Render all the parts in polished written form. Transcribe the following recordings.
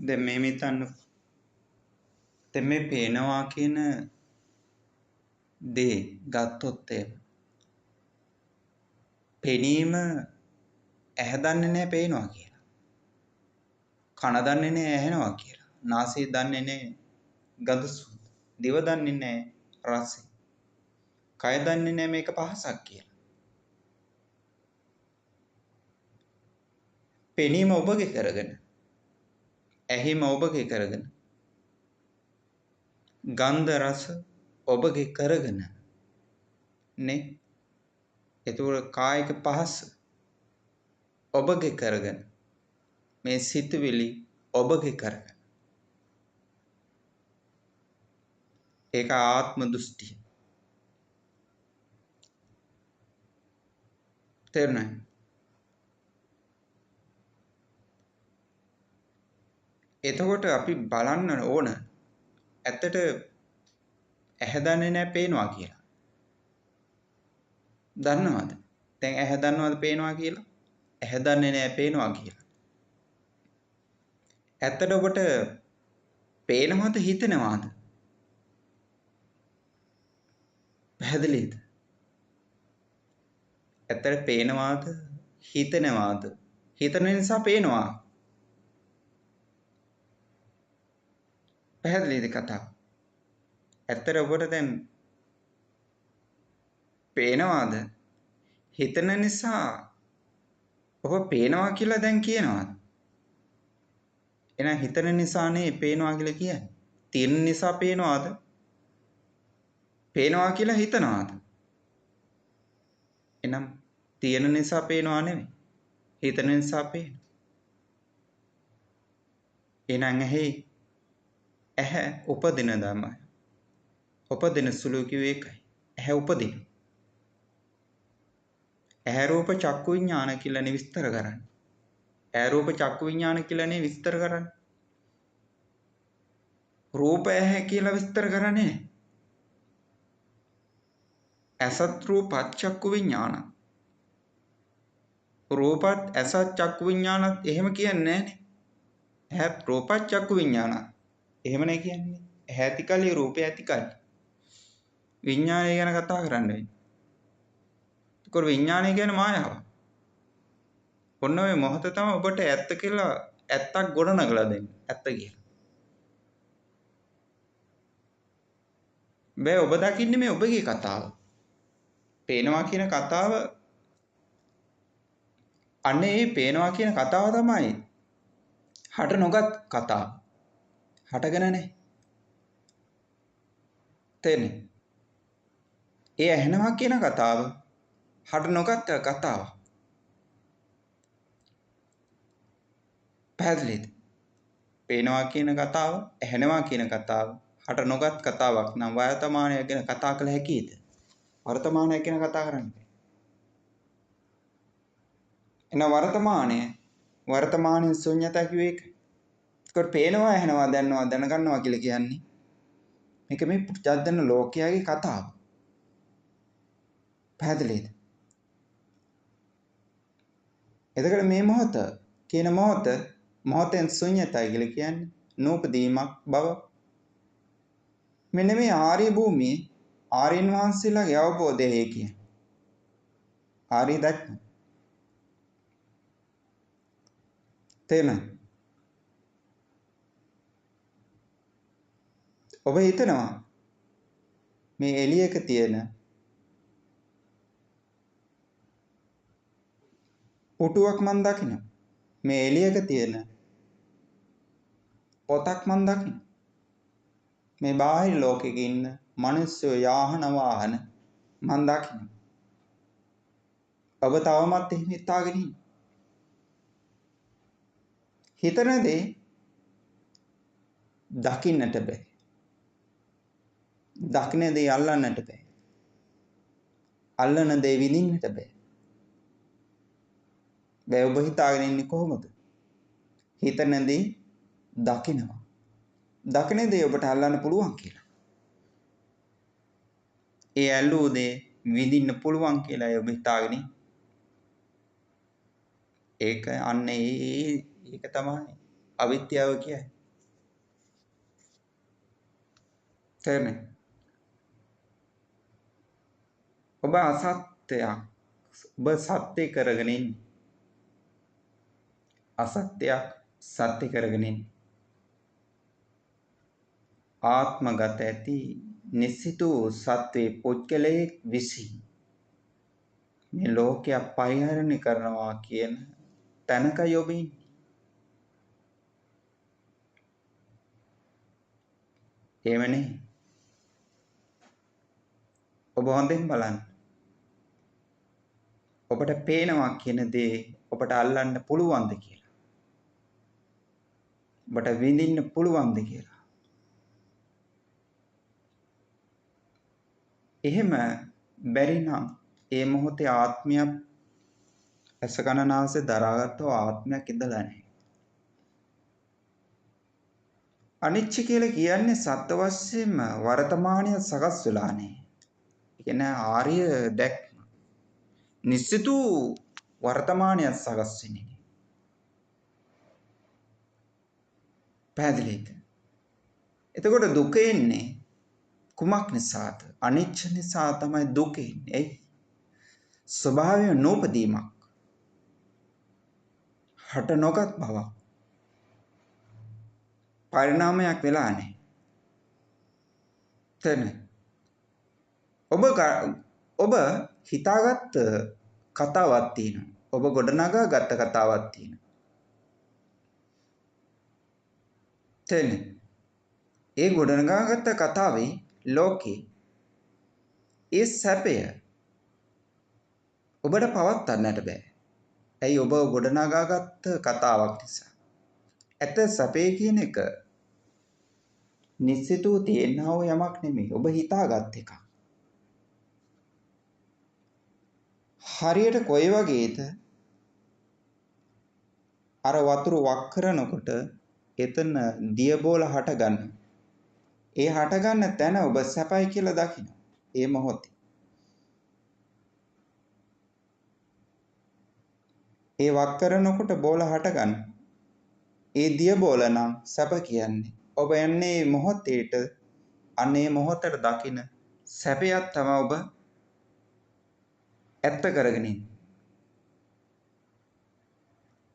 දැන් මේ මිතන්න දැන් මේ පේනවා කියන දේ ගත්තොත් පෙනීම ඇහැ දන්නේ නැහැ පේනවා කියලා. කන දන්නේ නැහැ ඇහෙනවා කියලා. නාසය දන්නේ නැහැ ගඳ සුවඳ. දිව දන්නේ නැහැ රසය. කය දන්නේ නැහැ මේක පහසක් කියලා. පෙනීම ඔබගේ කරගෙන ඇහිම ඔබගේ කරගෙන ගන්ධ රස ඔබගේ කරගෙන නේ එතකොට කායික පහස ඔබගේ කරගෙන මේ සිතුවිලි ඔබගේ කරගෙන ඒක ආත්ම දෘෂ්ටිය තේරුණාද? එතකොට අපි බලන්න ඕන ඇත්තට ඇහැ දන්නේ නැහැ පේනවා කියලා. දන්නවද? දැන් ඇහැ දන්නවද පේනවා කියලා? ඇහැ දන්නේ නැහැ පේනවා කියලා. ඇත්තට ඔබට පේනවද හිතෙනවද? පැහැදිලිද? ඇත්තට පේනවද හිතෙනවද? හිතන නිසා පේනවා. පැහැදිලිද කතාව? ඇත්තට ඔබට දැන් පේනවද? හිතන නිසා ඔබ පේනවා කියලා දැන් කියනවාද? එහෙනම් හිතන නිසානේ පේනවා කියලා කියන්නේ. තියෙන නිසා පේනවාද? පේනවා කියලා හිතනවාද? එහෙනම් තියෙන නිසා පේනවා නෙමෙයි. හිතන නිසා පේනවා. එහෙනම් ඇහැ උපදින ධර්මයි. උපදින සුළු කිව්වේ ඒකයි. ඇහැ උපදින. ඇහැ රූප චක්කු විඥාන කියලානේ විස්තර කරන්නේ. ඇහැ රූප චක්කු විඥාන කියලානේ විස්තර කරන්නේ. රූප ඇහැ කියලා විස්තර කරන්නේ නැහැ. ඇසත් රූපත් චක්කු විඥාන. රූපත් ඇසත් චක්කු විඥානත් එහෙම කියන්නේ නැහනේ. ඇහත් රූපත් චක්කු විඥාන. එහෙම නැහැ කියන්නේ. ඇහැ ඇති කලිය රූපය ඇති කලිය. විඥානය ගැන කතා කරන්නේ. ඒකෝ විඥානය කියන්නේ මායාව. ඔන්න ඔය මොහොත තමයි ඔබට ඇත්ත කියලා ඇත්තක් ගොඩනගලා දෙන්නේ. ඇත්ත කියලා. බෑ ඔබ දකින්නේ මේ ඔබගේ කතාව. පේනවා කියන කතාව අන්නේ මේ පේනවා කියන කතාව තමයි හට නොගත් කතාව. හටගෙන නැහැ. තේන්නේ? ඒ ඇහෙනවා කියන කතාව හට නොගත් කතාව. පැහැදිලිද? පේනවා කියන කතාව, ඇහෙනවා කියන කතාව හට නොගත් කතාවක් නම් වර්තමානය ගැන කතා කළ හැකියිද? වර්තමානය ගැන කතා කරන්නේ. එන වර්තමානයේ ශුන්‍යතා කිව්වේ ඒක. ඒකට පේනවා, ඇහෙනවා, දැනනවා, දැනගන්නවා කියලා කියන්නේ මේක මේ පුත්‍ජජන ලෝකයාගේ කතාව. පැහැදිලිද? එතකොට මේ මොහොත කියන මොහොතෙන් ශුන්‍යතයි කියලා කියන්නේ නූපදීමක් බව. මෙන්න මේ ආර්ය භූමියේ ආර්යයන් වහන්සේලාගේ අවබෝධය කියන්නේ. ආර්ය දක්න. තේරෙනවද? ඔබ හිතනවා මේ එළියක තියෙන පුටුවක් මන් දකින්න. මේ එළියක තියෙන පොතක් මන් දකින්න. මේ බාහිර ලෝකෙක ඉන්න මිනිස්සු යාහන වාහන මන් දකින්න. ඔබ තවමත් එහෙම හිතාගෙන ඉන්න. හිතන දේ දකින්නට බෑ. දකින්න දේ අල්ලන්නට බෑ. අල්ලන දේ විඳින්නට බෑ. බෑ ඔබ හිතාගෙන ඉන්නේ කොහොමද? හිතන දේ දකිනවා. දකින දේ ඔබට අල්ලන්න පුළුවන් කියලා. ඒ ඇල්ලූ දේ විඳින්න පුළුවන් කියලා ඔබ හිතාගෙන ඒක අන්න ඒක තමයි අවිද්‍යාව කියන්නේ. තේරෙන්නේ? ඔබ අසත්‍යයක් ඔබ සත්‍ය කරගෙන ඉන්නේ. අසත්‍යයක් සත්‍ය කරගෙන ඉන්නේ. ආත්මගත ඇති නිසිතු සත්වේ පුද්ගලයෙක් විසින් මේ ලෝකය පරිහරණය කරනවා කියන තැනකයි ඔබ ඉන්නේ. එහෙමනේ. ඔබ හොඳින් බලන්න. ඔබට පේනවා කියන දේ ඔබට අල්ලන්න පුළුවන්ද කියලා. ඔබට විඳින්න පුළුවන්ද කියලා. එහෙම බැරි නම් ඒ මොහොතේ ආත්මයක් ඇස කන නාසය දරාගත්තු ආත්මයක් ඉඳලා නැහැ. අනිච්ච කියලා කියන්නේ සත්‍ය වශයෙන්ම වර්තමානයේ සකස් වෙලා නැහැ. ඒ කියන්නේ ආර්ය දැක්ම. නිසිතු වර්තමානයේ සකස් වෙන්නේ නැහැ. පැහැදිලිද? එතකොට දුක එන්නේ කුමක් නිසාද? අනිච්ච නිසා තමයි දුක එන්නේ. එයි ස්වභාවය නූපදීමක්. හට නොගත් බවක්. පරිණාමයක් වෙලා නැහැ. තේරෙනවද? ඔබ හිතාගත්ත කතාවක් තියෙනවා. ඔබ ගොඩනගා ගත්ත කතාවක් තියෙනවා. තේරෙනවද? ඒ ගොඩනගාගත්ත කතාවේ ලෝකේ ඒ සැපය ඔබට පවත්වන්නට බෑ. ඇයි? ඔබ ගොඩනගාගත්ත කතාවක් නිසා. ඇත්ත සැපේ කියන එක නිශ්චිතව තියෙනා වූ යමක් නෙමෙයි. ඔබ හිතාගත් එකක්. හරියට කොයි වගේද? අර වතුර වක් කරනකොට එතන දිය බෝල හට ගන්නවා. ඒ හට ගන්න තැන ඔබ සැපයි කියලා දකින්න. ඒ මොහොතේ. ඒ වක් කරනකොට බෝල හට ගන්න. ඒ දිය බෝල නම් සැප කියන්නේ. ඔබ යන්නේ මොහොතේට අනේ මොහොතට දකින්න සැපයක් තමයි ඔබ ඇත්ත කරගෙන ඉන්නේ.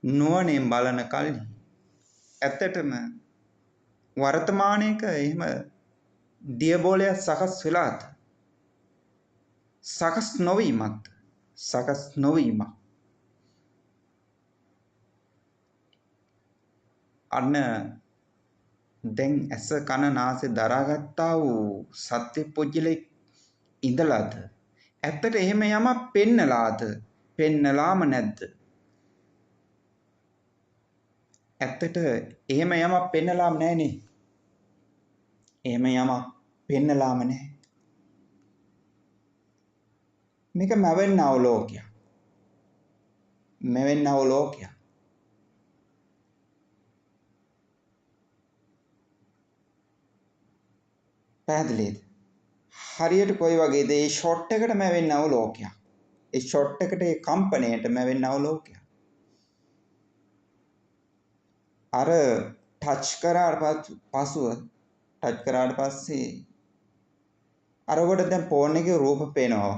නුවණින් බලන කල්හි ඇත්තටම වර්තමානයේක එහෙම දිය බෝලයක් සකස් වෙලාද? සකස් නොවීමත් සකස් නොවීම. අන්න දැන් ඇස කන නාසය දරාගත්තා වූ සත්‍ය පුජ්‍යලෙක් ඉඳලාද? ඇත්තට එහෙම යමක් පෙන්නලාද? පෙන්නලාම නැද්ද? ඇත්තට එහෙම යමක් පෙන්නලාම නැහනේ. එහෙම යමක් පෙන්නලාම නැහැ. මේක මැවෙන්නව ලෝකයක්. මැවෙන්නව ලෝකයක්. පැහැදිලිද? හරියට කොයි වගේද? ඒ ෂොට් එකට මැවෙන්නව ලෝකයක්. ඒ ෂොට් එකට ඒ කම්පණයට මැවෙන්නව ලෝකයක්. අර ටච් කරාට පස්සේ අර ඔබට දැන් ෆෝන් එකේ රූප පේනවා.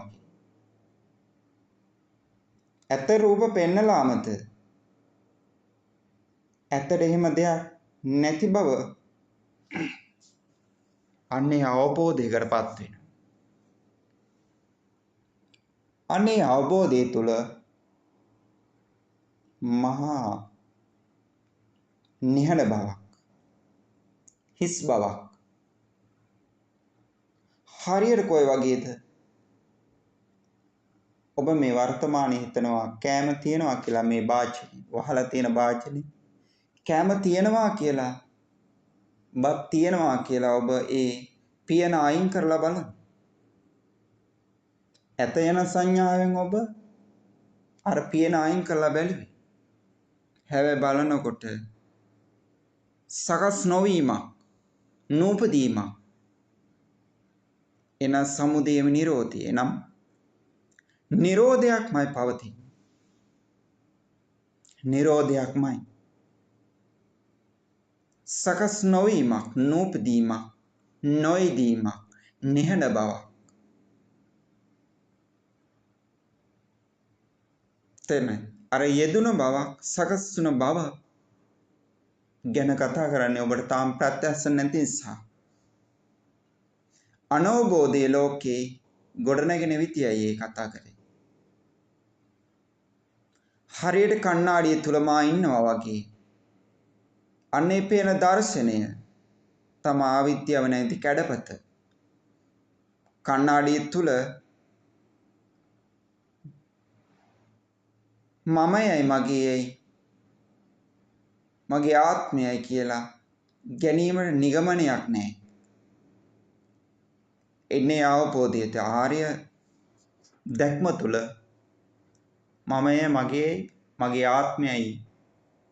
ඇත්ත රූප පෙන්නලාමද? ඇත්තට එහෙම දෙයක් නැති බව අන්නේ අවබෝධයකටපත් වෙනවා. අන්නේ අවබෝධය තුළ මහා නිහඬ බවක්, හිස් බවක්. හරියට කොයි වගේද? ඔබ මේ වර්තමානයේ හිතනවා කෑම තියනවා කියලා මේ වාචනේ වහලා තියෙන වාචනේ කෑම තියනවා කියලා බත් තියනවා කියලා ඔබ ඒ පියන අයින් කරලා බලන්න. ඇත යන සංඥාවෙන් ඔබ අර පියන අයින් කරලා බැලුවේ. හැබැයි බලනකොට සකස් නොවීමක්, නූපදීමක්. එන සමුදයම නිරෝධය. එනම් නිරෝධයක්මයි පවතින්නේ. නිරෝධයක්මයි. සකස් නොවීමක්, නූපදීමක් නොයිදීමක්, නිහඬ බවක්. තේරෙනවද? අර යෙදුන බවක්, සකස් වුණ බව ගැන කතා කරන්නේ ඔබට තාම ප්‍රත්‍යක්ෂ නැති නිසා. අනවබෝධයේ ලෝකේ ගොඩනැගෙන විදියයි ඒ කතා කරේ. හරියට කණ්ණාඩිය තුල මා ඉන්නවා වගේ. අන්නේ පේන දර්ශනය තම ආවිද්‍යාව නැති කැඩපත. කණ්ණාඩිය තුල මමයයි මගේයයි මගේ ආත්මයයි කියලා ගැනීමට නිගමනයක් නැහැ. එන්නේ අවබෝධයට ආර්ය දැක්ම තුල මමය මගේ ආත්මයයි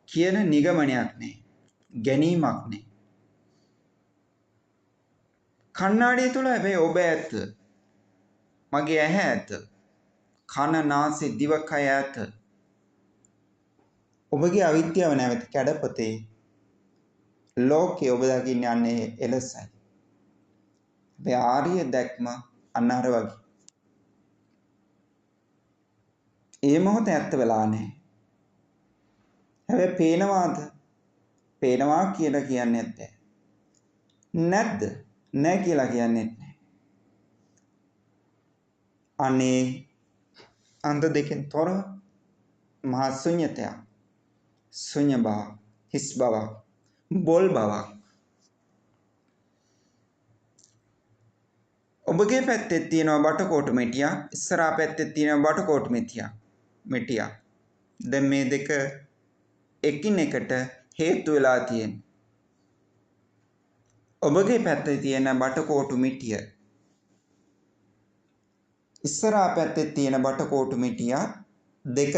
කියන නිගමනයක් නැහැ. ගැනීමක් නැහැ. කණ්ණාඩිය තුල හැබැයි ඔබ ඇත. මගේ ඇහැ ඇත. කන නාසය දිවකය ඇත. ඔබගේ අවිද්‍යාව නැවති කැඩපතේ ලෝකේ ඔබ දකින්න යන්නේ එලෙසයි. මේ ආර්ය දැක්ම අන්න අර වගේ. ඒ මොහොත ඇත්ත වෙලා නැහැ. හැබැයි පේනවාද? පේනවා කියලා කියන්නේ නැහැ. නැද්ද? නැහැ කියලා කියන්නේ නැහැ. අනේ අන්ත දෙකෙන් තොරව මහා ශුන්‍යතය. ශුන්‍ය බව, හිස් බව, බොල් බවක්. ඔබගේ පැත්තේ තියෙනවා බටකොටු මෙටියක්, ඉස්සරහා පැත්තේ තියෙනවා බටකොටු මෙටියක්. දැන් මේ දෙක එකිනෙකට හේතු වෙලා තියෙනවා. ඔබගේ පැත්තේ තියෙන බටකොටු මිටිය ඉස්සරහා පැත්තේ තියෙන බටකොටු මිටිය දෙක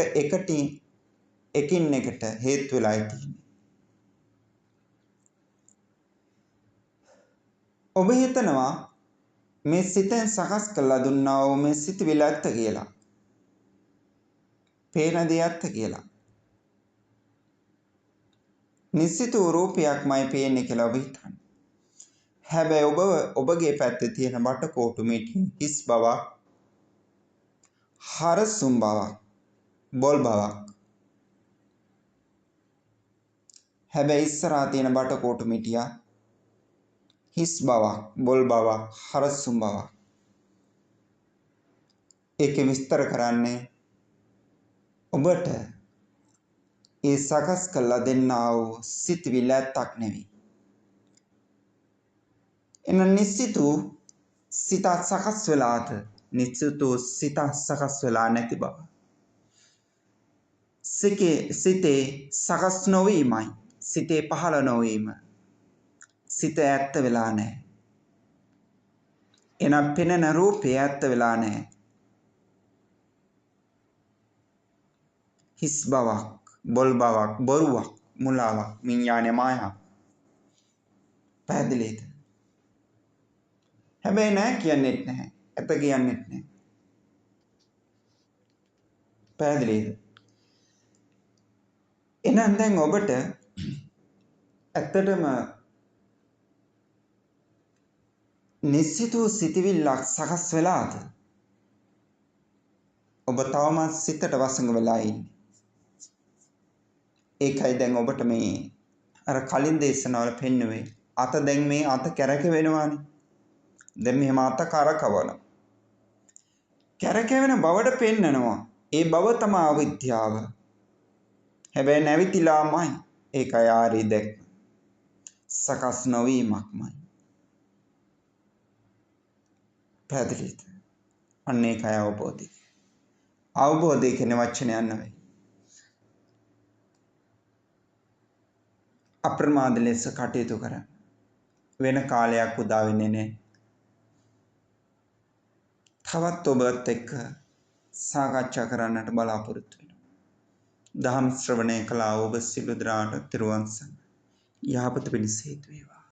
එකින් එකට හේතු වෙලා තියෙන්නේ. ඔබ හිතනවා මේ සිතෙන් සකස් කරලා දුන්නා වූ මේ සිතවිල්ල ඇත්ත කියලා. පේන දේ ඇත්ත කියලා. නිශ්චිත රූපයක්මයි පේන්නේ කියලා ඔබ හිතන්නේ. හැබැයි ඔබගේ පැත්තේ තියෙන බටකොටු මිටිය හිස් බවක්, හරසුම් බවක්, බොල් බවක්. හැබැයි ඉස්සරහා තියෙන බටකොටු මිටිය හිස් බවක්, බොල් බවක්, හරසුම් බවක්. ඒක විස්තර කරන්නේ ඔබට ඒ සකස් කළා දෙන්නා වූ සිතවිල්ල ඇත්තක් නෙවෙයි. එන නිසිතු සිත සකස් වෙලාද නිසිතු සිත සකස් වෙලා නැති බව. සිතේ සකස් නොවීමයි. සිතේ පහළ නොවීම. සිත ඇත්ත වෙලා නැහැ. එනම් පෙනෙන රූපේ ඇත්ත වෙලා නැහැ. හිස් බවක්, බොල් බවක්, බොරුවක්, මුලාවක්, විඥානය මායාවක්. පැහැදිලිද? හැබැයි නෑ කියන්නේත් නැහැ. ඇත කියන්නේත් නැහැ. පැහැදිලිද? එහෙනම් දැන් ඔබට ඇත්තටම නිශ්චිත සිතවිල්ලක් සකස් වෙලාද? ඔබ තවමත් සිතට වසඟ වෙලා ඉන්නේ. ඒකයි දැන් ඔබට මේ අර කලින් දේශනාවල පෙන්නුවේ අත දැන් මේ අත කැරකෙවෙනවානේ. දැන් මෙහෙම අත කරකවනවා. කැරකෙවෙන බවට පෙන්නනවා. ඒ බව තමයි අවිද්‍යාව. හැබැයි නැවිතිලාමයි. ඒකයි ආරි දැක්ම. සකස් නොවීමක්මයි. පැහැදිලිද? අන්න ඒකයි අවබෝධය. අවබෝධය කියන වචනයක් නෙවෙයි. අප්‍රමාද ලෙස කටයුතු කරන්න. වෙන කාලයක් උදා වෙන්නේ නැහැ. තවත් ඔබත් එක්ක සාකච්ඡා කරන්නට බලාපොරොත්තු වෙනවා. දහම් ශ්‍රවණය කළා ඔබ සිළු දරාට තිරුවන් සරණයි. යහපත පිණිස හේතු වේවා.